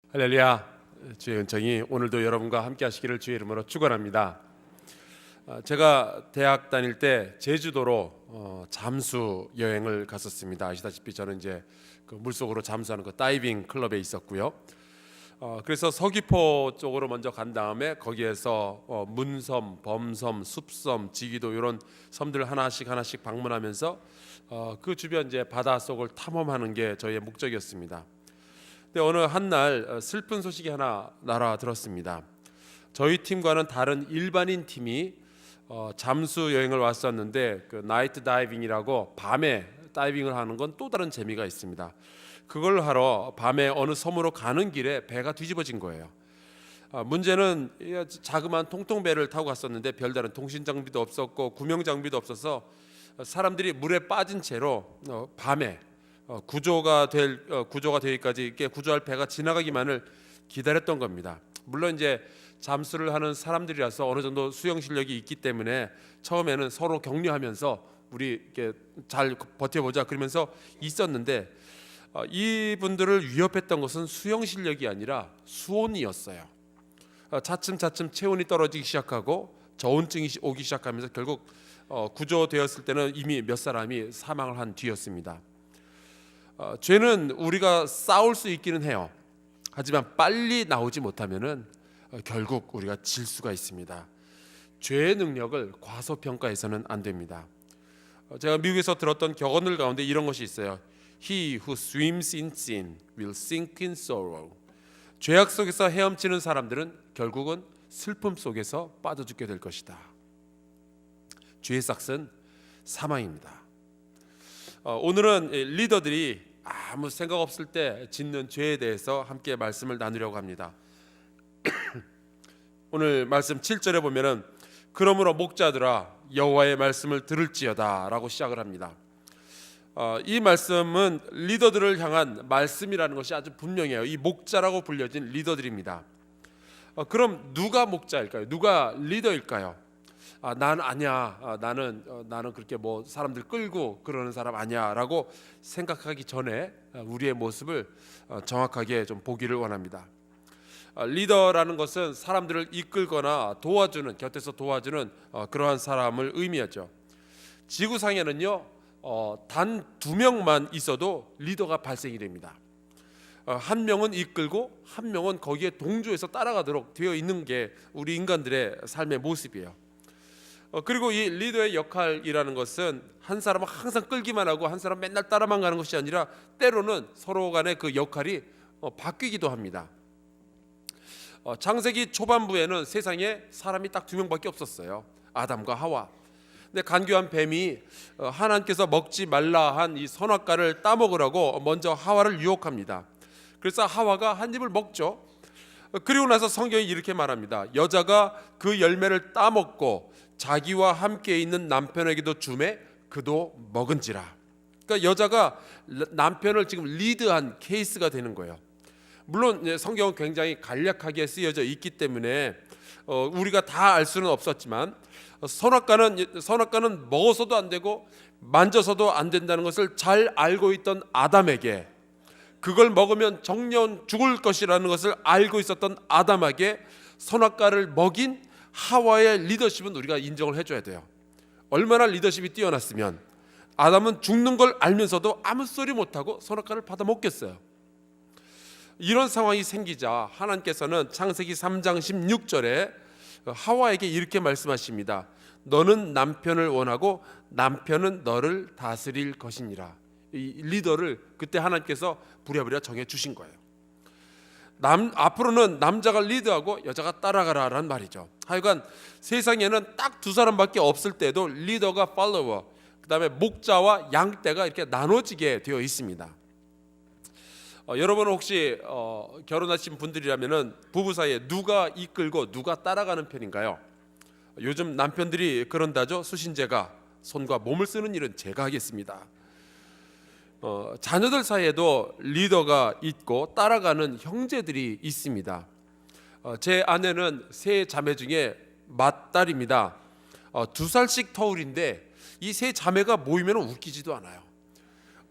할렐루야. 주의 은총이 오늘도 여러분과 함께 하시기를 주의 이름으로 축원합니다. 제가 대학 다닐 때 제주도로 잠수 여행을 갔었습니다. 아시다시피 저는 이제 그 물속으로 잠수하는 그 다이빙 클럽에 있었고요. 그래서 서귀포 쪽으로 먼저 간 다음에 거기에서 문섬, 범섬, 숲섬, 지기도 이런 섬들 하나씩 방문하면서 그 주변 이제 바닷속을 탐험하는 게 저희의 목적이었습니다. 근데 어느 한날 슬픈 소식이 하나 날아들었습니다. 저희 팀과는 다른 일반인 팀이 잠수 여행을 왔었는데 그 나이트 다이빙이라고 밤에 다이빙을 하는 건 또 다른 재미가 있습니다. 그걸 하러 밤에 어느 섬으로 가는 길에 배가 뒤집어진 거예요. 문제는 자그마한 통통배를 타고 갔었는데 별다른 통신 장비도 없었고 구명 장비도 없어서 사람들이 물에 빠진 채로 밤에 구조가 되기까지 이렇게 구조할 배가 지나가기만을 기다렸던 겁니다. 물론 이제 잠수를 하는 사람들이라서 어느 정도 수영 실력이 있기 때문에 처음에는 서로 격려하면서 우리 이렇게 잘 버텨보자 그러면서 있었는데 이분들을 위협했던 것은 수영 실력이 아니라 수온이었어요. 차츰 체온이 떨어지기 시작하고 저온증이 오기 시작하면서 결국 구조되었을 때는 이미 몇 사람이 사망을 한 뒤였습니다. 죄는 우리가 싸울 수 있기는 해요. 하지만 빨리 나오지 못하면은 결국 우리가 질 수가 있습니다. 죄의 능력을 과소평가해서는 안 됩니다. 제가 미국에서 들었던 격언들 가운데 이런 것이 있어요. He who swims in sin will sink in sorrow. 죄악 속에서 헤엄치는 사람들은 결국은 슬픔 속에서 빠져 죽게 될 것이다. 죄의 삭은 사망입니다. 오늘은 리더들이 아무 생각 없을 때 짓는 죄에 대해서 함께 말씀을 나누려고 합니다. 오늘 말씀 7절에 보면은 그러므로 목자들아 여호와의 말씀을 들을지어다 라고 시작을 합니다. 이 말씀은 리더들을 향한 말씀이라는 것이 아주 분명해요. 이 목자라고 불려진 리더들입니다. 그럼 누가 목자일까요? 누가 리더일까요? 난 아니야. 나는 그렇게 뭐 사람들 끌고 그러는 사람 아니야라고 생각하기 전에 우리의 모습을 정확하게 좀 보기를 원합니다. 리더라는 것은 사람들을 이끌거나 도와주는, 곁에서 도와주는 그러한 사람을 의미하죠. 지구상에는요 단 2명만 있어도 리더가 발생이 됩니다. 한 명은 이끌고 한 명은 거기에 동조해서 따라가도록 되어 있는 게 우리 인간들의 삶의 모습이에요. 그리고 이 리더의 역할이라는 것은 한 사람은 항상 끌기만 하고 한 사람은 맨날 따라만 가는 것이 아니라 때로는 서로 간의 그 역할이 바뀌기도 합니다. 창세기 초반부에는 세상에 사람이 딱 2명밖에 없었어요. 아담과 하와. 근데 간교한 뱀이 하나님께서 먹지 말라 한 이 선악과를 따먹으라고 먼저 하와를 유혹합니다. 그래서 하와가 한 입을 먹죠. 그리고 나서 성경이 이렇게 말합니다. 여자가 그 열매를 따먹고 자기와 함께 있는 남편에게도 주매 그도 먹은지라. 그러니까 여자가 남편을 지금 리드한 케이스가 되는 거예요. 물론 성경은 굉장히 간략하게 쓰여져 있기 때문에 우리가 다 알 수는 없었지만 선악과는 먹어서도 안 되고 만져서도 안 된다는 것을 잘 알고 있던 아담에게, 그걸 먹으면 정녕 죽을 것이라는 것을 알고 있었던 아담에게 선악과를 먹인 하와의 리더십은 우리가 인정을 해줘야 돼요. 얼마나 리더십이 뛰어났으면 아담은 죽는 걸 알면서도 아무 소리 못하고 선악과를 받아 먹겠어요. 이런 상황이 생기자 하나님께서는 창세기 3장 16절에 하와에게 이렇게 말씀하십니다. 너는 남편을 원하고 남편은 너를 다스릴 것이니라. 이 리더를 그때 하나님께서 부랴부랴 정해 주신 거예요. 앞으로는 남자가 리드하고 여자가 따라가라라는 말이죠. 하여간 세상에는 딱 2사람밖에 없을 때도 리더가 팔로워, 그 다음에 목자와 양떼가 이렇게 나눠지게 되어 있습니다. 여러분은 혹시 결혼하신 분들이라면 부부 사이에 누가 이끌고 누가 따라가는 편인가요? 요즘 남편들이 그런다죠. 수신제가 손과 몸을 쓰는 일은 제가 하겠습니다. 자녀들 사이에도 리더가 있고 따라가는 형제들이 있습니다. 제 아내는 3자매 중에 맏딸입니다. 2살씩 터울인데 이 3자매가 모이면 웃기지도 않아요.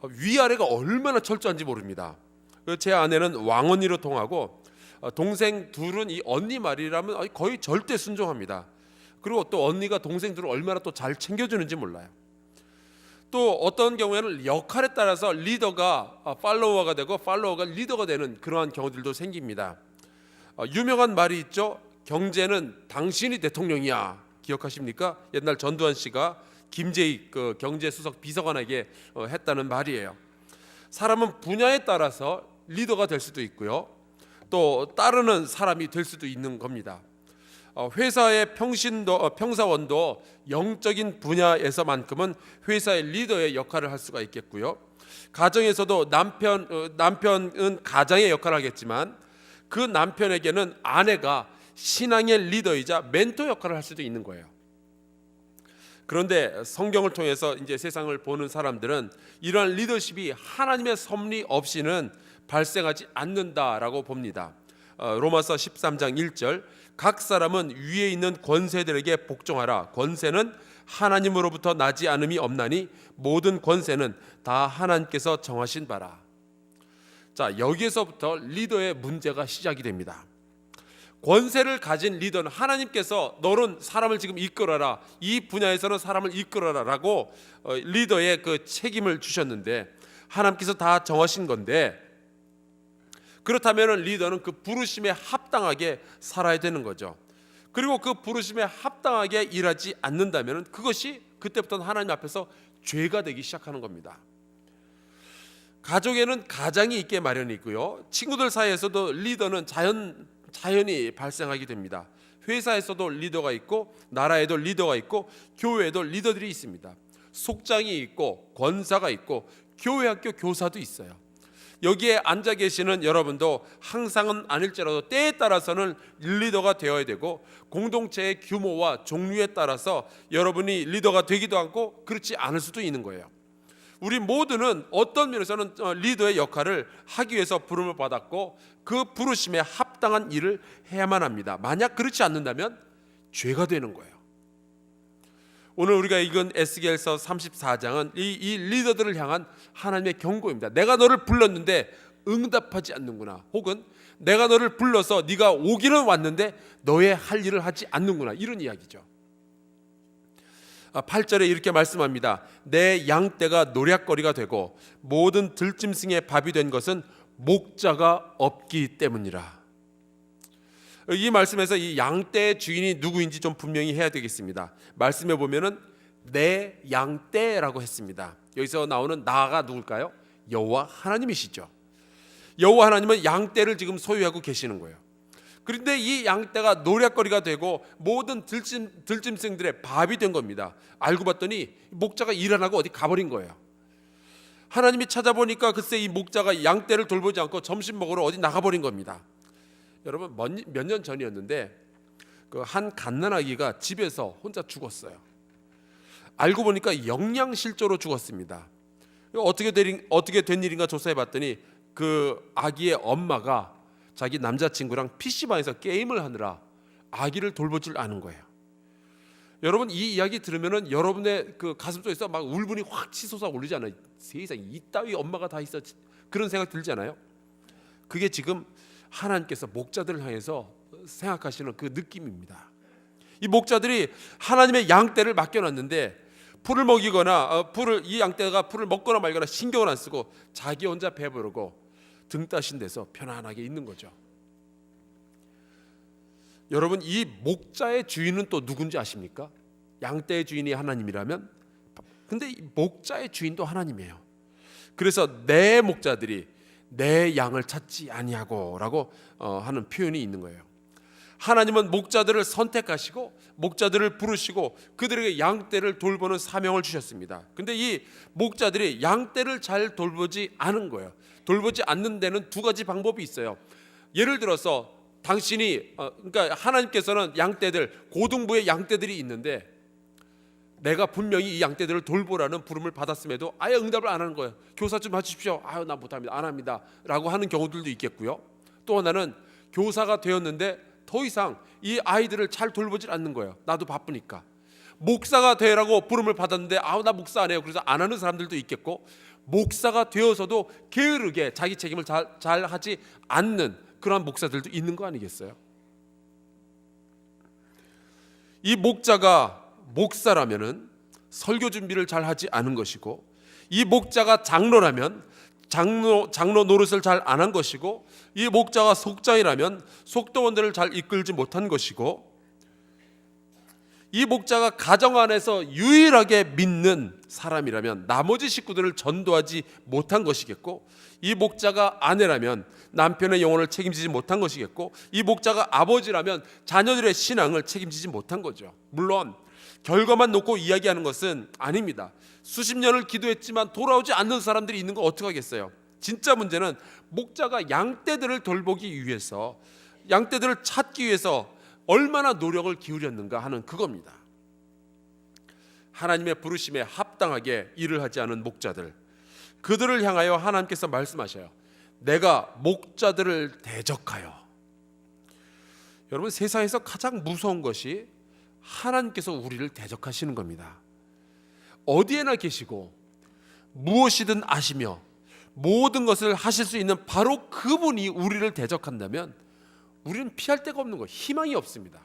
위아래가 얼마나 철저한지 모릅니다. 제 아내는 왕언니로 통하고 동생 둘은 이 언니 말이라면 거의 절대 순종합니다. 그리고 또 언니가 동생들을 얼마나 또 잘 챙겨주는지 몰라요. 또 어떤 경우에는 역할에 따라서 리더가 팔로워가 되고 팔로워가 리더가 되는 그러한 경우들도 생깁니다. 유명한 말이 있죠. 경제는 당신이 대통령이야. 기억하십니까? 옛날 전두환 씨가 김재익 그 경제수석 비서관에게 했다는 말이에요. 사람은 분야에 따라서 리더가 될 수도 있고요, 또 따르는 사람이 될 수도 있는 겁니다. 회사의 평사원도 영적인 분야에서만큼은 회사의 리더의 역할을 할 수가 있겠고요. 가정에서도 남편은 가장의 역할을 하겠지만 그 남편에게는 아내가 신앙의 리더이자 멘토 역할을 할 수도 있는 거예요. 그런데 성경을 통해서 이제 세상을 보는 사람들은 이러한 리더십이 하나님의 섭리 없이는 발생하지 않는다라고 봅니다. 로마서 13장 1절, 각 사람은 위에 있는 권세들에게 복종하라. 권세는 하나님으로부터 나지 않음이 없나니 모든 권세는 다 하나님께서 정하신 바라. 자, 여기에서부터 리더의 문제가 시작이 됩니다. 권세를 가진 리더는 하나님께서 너는 사람을 지금 이끌어라, 이 분야에서는 사람을 이끌어라 라고 리더의 그 책임을 주셨는데 하나님께서 다 정하신 건데, 그렇다면 리더는 그 부르심에 합당하게 살아야 되는 거죠. 그리고 그 부르심에 합당하게 일하지 않는다면 그것이 그때부터는 하나님 앞에서 죄가 되기 시작하는 겁니다. 가족에는 가장이 있게 마련이고요, 친구들 사이에서도 리더는 자연히 발생하게 됩니다. 회사에서도 리더가 있고, 나라에도 리더가 있고, 교회에도 리더들이 있습니다. 속장이 있고, 권사가 있고, 교회 학교 교사도 있어요. 여기에 앉아 계시는 여러분도 항상은 아닐지라도 때에 따라서는 리더가 되어야 되고, 공동체의 규모와 종류에 따라서 여러분이 리더가 되기도 하고 그렇지 않을 수도 있는 거예요. 우리 모두는 어떤 면에서는 리더의 역할을 하기 위해서 부름을 받았고 그 부르심에 합당한 일을 해야만 합니다. 만약 그렇지 않는다면 죄가 되는 거예요. 오늘 우리가 읽은 에스겔서 34장은 이 리더들을 향한 하나님의 경고입니다. 내가 너를 불렀는데 응답하지 않는구나, 혹은 내가 너를 불러서 네가 오기는 왔는데 너의 할 일을 하지 않는구나, 이런 이야기죠. 8절에 이렇게 말씀합니다. 내 양떼가 노략거리가 되고 모든 들짐승의 밥이 된 것은 목자가 없기 때문이라. 이 말씀에서 이 양떼의 주인이 누구인지 좀 분명히 해야 되겠습니다. 말씀해 보면은 내 양떼라고 했습니다. 여기서 나오는 나가 누굴까요? 여호와 하나님이시죠. 여호와 하나님은 양떼를 지금 소유하고 계시는 거예요. 그런데 이 양떼가 노략거리가 되고 모든 들짐승들의 밥이 된 겁니다. 알고 봤더니 목자가 일 안 하고 어디 가버린 거예요. 하나님이 찾아보니까 글쎄 이 목자가 양떼를 돌보지 않고 점심 먹으러 어디 나가버린 겁니다. 여러분, 몇 년 전이었는데 그 한 갓난아기가 집에서 혼자 죽었어요. 알고 보니까 영양실조로 죽었습니다. 어떻게 된 일인가 조사해봤더니 그 아기의 엄마가 자기 남자친구랑 PC방에서 게임을 하느라 아기를 돌보질 않은 거예요. 여러분, 이 이야기 들으면은 여러분의 그 가슴속에서 막 울분이 확 치솟아 오르잖아요. 세상에 이따위 엄마가 다 있어, 그런 생각 들잖아요. 그게 지금 하나님께서 목자들을 향해서 생각하시는 그 느낌입니다. 이 목자들이 하나님의 양떼를 맡겨놨는데 풀을 먹이거나 이 양떼가 풀을 먹거나 말거나 신경을 안 쓰고 자기 혼자 배부르고 등 따신 데서 편안하게 있는 거죠. 여러분, 이 목자의 주인은 또 누군지 아십니까? 양떼의 주인이 하나님이라면, 근데 이 목자의 주인도 하나님이에요. 그래서 내 목자들이 내 양을 찾지 아니하고라고 하는 표현이 있는 거예요. 하나님은 목자들을 선택하시고 목자들을 부르시고 그들에게 양떼를 돌보는 사명을 주셨습니다. 근데 이 목자들이 양떼를 잘 돌보지 않은 거예요. 돌보지 않는 데는 두 가지 방법이 있어요. 예를 들어서 당신이 그러니까 하나님께서는 양떼들, 고등부의 양떼들이 있는데 내가 분명히 이 양떼들을 돌보라는 부름을 받았음에도 아예 응답을 안 하는 거예요. 교사 좀 해주십시오. 아유, 나 못합니다, 안 합니다 라고 하는 경우들도 있겠고요. 또 하나는 교사가 되었는데 더 이상 이 아이들을 잘 돌보질 않는 거예요. 나도 바쁘니까. 목사가 되라고 부름을 받았는데 아우, 나 목사 안 해요, 그래서 안 하는 사람들도 있겠고, 목사가 되어서도 게으르게 자기 책임을 잘 하지 않는 그러한 목사들도 있는 거 아니겠어요? 이 목자가 목사라면은 설교 준비를 잘 하지 않은 것이고, 이 목자가 장로라면 장로 노릇을 잘 안 한 것이고, 이 목자가 속장이라면 속도원들을 잘 이끌지 못한 것이고, 이 목자가 가정 안에서 유일하게 믿는 사람이라면 나머지 식구들을 전도하지 못한 것이겠고, 이 목자가 아내라면 남편의 영혼을 책임지지 못한 것이겠고, 이 목자가 아버지라면 자녀들의 신앙을 책임지지 못한 거죠. 물론 결과만 놓고 이야기하는 것은 아닙니다. 수십 년을 기도했지만 돌아오지 않는 사람들이 있는 거 어떡하겠어요? 진짜 문제는 목자가 양떼들을 돌보기 위해서, 양떼들을 찾기 위해서 얼마나 노력을 기울였는가 하는 그겁니다. 하나님의 부르심에 합당하게 일을 하지 않은 목자들, 그들을 향하여 하나님께서 말씀하셔요. 내가 목자들을 대적하여. 여러분, 세상에서 가장 무서운 것이 하나님께서 우리를 대적하시는 겁니다. 어디에나 계시고 무엇이든 아시며 모든 것을 하실 수 있는 바로 그분이 우리를 대적한다면 우리는 피할 데가 없는 거예요. 희망이 없습니다.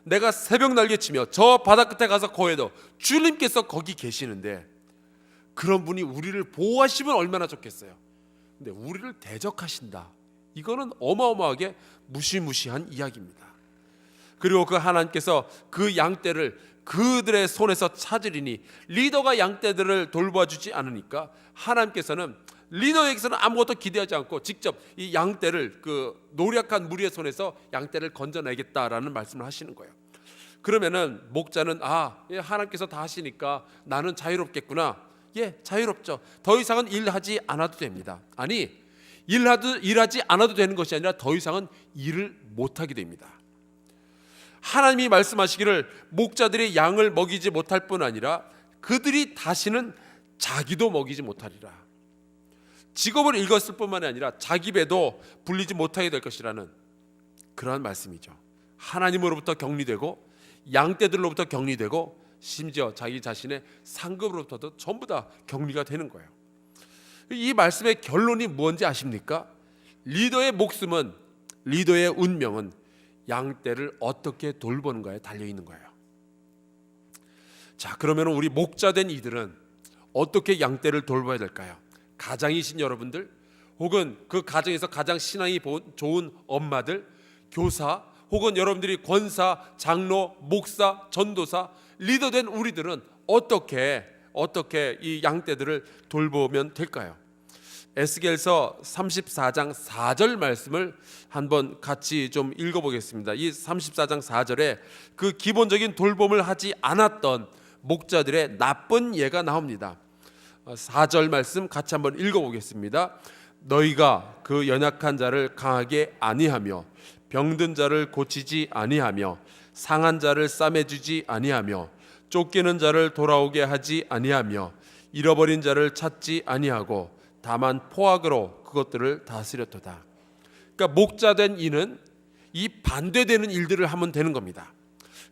내가 새벽 날개치며 저 바다 끝에 가서 거해도 주님께서 거기 계시는데, 그런 분이 우리를 보호하시면 얼마나 좋겠어요. 근데 우리를 대적하신다, 이거는 어마어마하게 무시무시한 이야기입니다. 그리고 그 하나님께서 그 양떼를 그들의 손에서 찾으리니, 리더가 양떼들을 돌봐주지 않으니까 하나님께서는 리더에게서는 아무것도 기대하지 않고 직접 이 양떼를 그 노력한 무리의 손에서 양떼를 건져내겠다라는 말씀을 하시는 거예요. 그러면은 목자는 하나님께서 다 하시니까 나는 자유롭겠구나. 자유롭죠. 더 이상은 일하지 않아도 됩니다. 아니, 일하지 않아도 되는 것이 아니라 더 이상은 일을 못하게 됩니다. 하나님이 말씀하시기를 목자들이 양을 먹이지 못할 뿐 아니라 그들이 다시는 자기도 먹이지 못하리라. 직업을 읽었을 뿐만 아니라 자기 배도 불리지 못하게 될 것이라는 그러한 말씀이죠. 하나님으로부터 격리되고 양떼들로부터 격리되고 심지어 자기 자신의 상급으로부터도 전부 다 격리가 되는 거예요. 이 말씀의 결론이 뭔지 아십니까? 리더의 목숨은, 리더의 운명은 양떼를 어떻게 돌보는가에 달려있는 거예요. 자, 그러면 우리 목자된 이들은 어떻게 양떼를 돌봐야 될까요? 가장이신 여러분들, 혹은 그 가정에서 가장 신앙이 좋은 엄마들, 교사, 혹은 여러분들이 권사, 장로, 목사, 전도사, 리더된 우리들은 어떻게 이 양떼들을 돌보면 될까요? 에스겔서 34장 4절 말씀을 한번 같이 좀 읽어보겠습니다. 이 34장 4절에 그 기본적인 돌봄을 하지 않았던 목자들의 나쁜 예가 나옵니다. 4절 말씀 같이 한번 읽어보겠습니다. 너희가 그 연약한 자를 강하게 아니하며 병든 자를 고치지 아니하며 상한 자를 싸매주지 아니하며 쫓기는 자를 돌아오게 하지 아니하며 잃어버린 자를 찾지 아니하고 다만 포악으로 그것들을 다스렸도다. 그러니까 목자된 이는 이 반대되는 일들을 하면 되는 겁니다.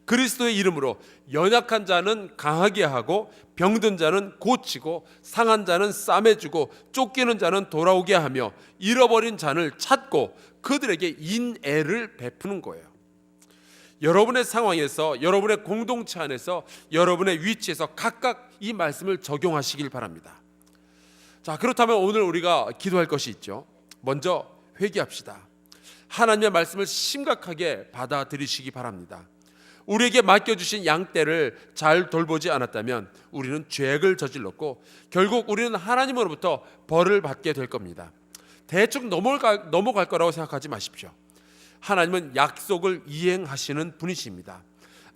그리스도의 이름으로 연약한 자는 강하게 하고 병든 자는 고치고 상한 자는 싸매주고 쫓기는 자는 돌아오게 하며 잃어버린 자를 찾고 그들에게 인애를 베푸는 거예요. 여러분의 상황에서, 여러분의 공동체 안에서, 여러분의 위치에서 각각 이 말씀을 적용하시길 바랍니다. 자, 그렇다면 오늘 우리가 기도할 것이 있죠. 먼저 회개합시다. 하나님의 말씀을 심각하게 받아들이시기 바랍니다. 우리에게 맡겨주신 양떼를 잘 돌보지 않았다면 우리는 죄악을 저질렀고 결국 우리는 하나님으로부터 벌을 받게 될 겁니다. 대충 넘어갈 거라고 생각하지 마십시오. 하나님은 약속을 이행하시는 분이십니다.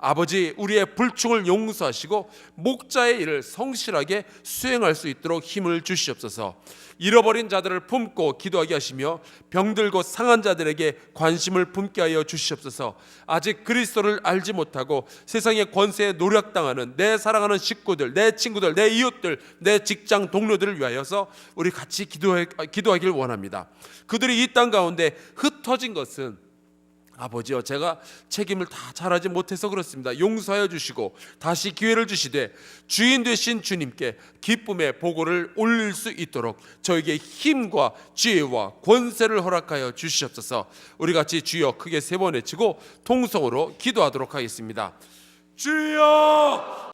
아버지, 우리의 불충을 용서하시고 목자의 일을 성실하게 수행할 수 있도록 힘을 주시옵소서. 잃어버린 자들을 품고 기도하게 하시며 병들고 상한 자들에게 관심을 품게 하여 주시옵소서. 아직 그리스도를 알지 못하고 세상의 권세에 노력당하는 내 사랑하는 식구들, 내 친구들, 내 이웃들, 내 직장 동료들을 위하여서 우리 같이 기도하길 원합니다. 그들이 이 땅 가운데 흩어진 것은 아버지여, 제가 책임을 다 잘하지 못해서 그렇습니다. 용서하여 주시고 다시 기회를 주시되 주인 되신 주님께 기쁨의 보고를 올릴 수 있도록 저에게 힘과 지혜와 권세를 허락하여 주시옵소서. 우리 같이 주여 크게 세 번 외치고 통성으로 기도하도록 하겠습니다. 주여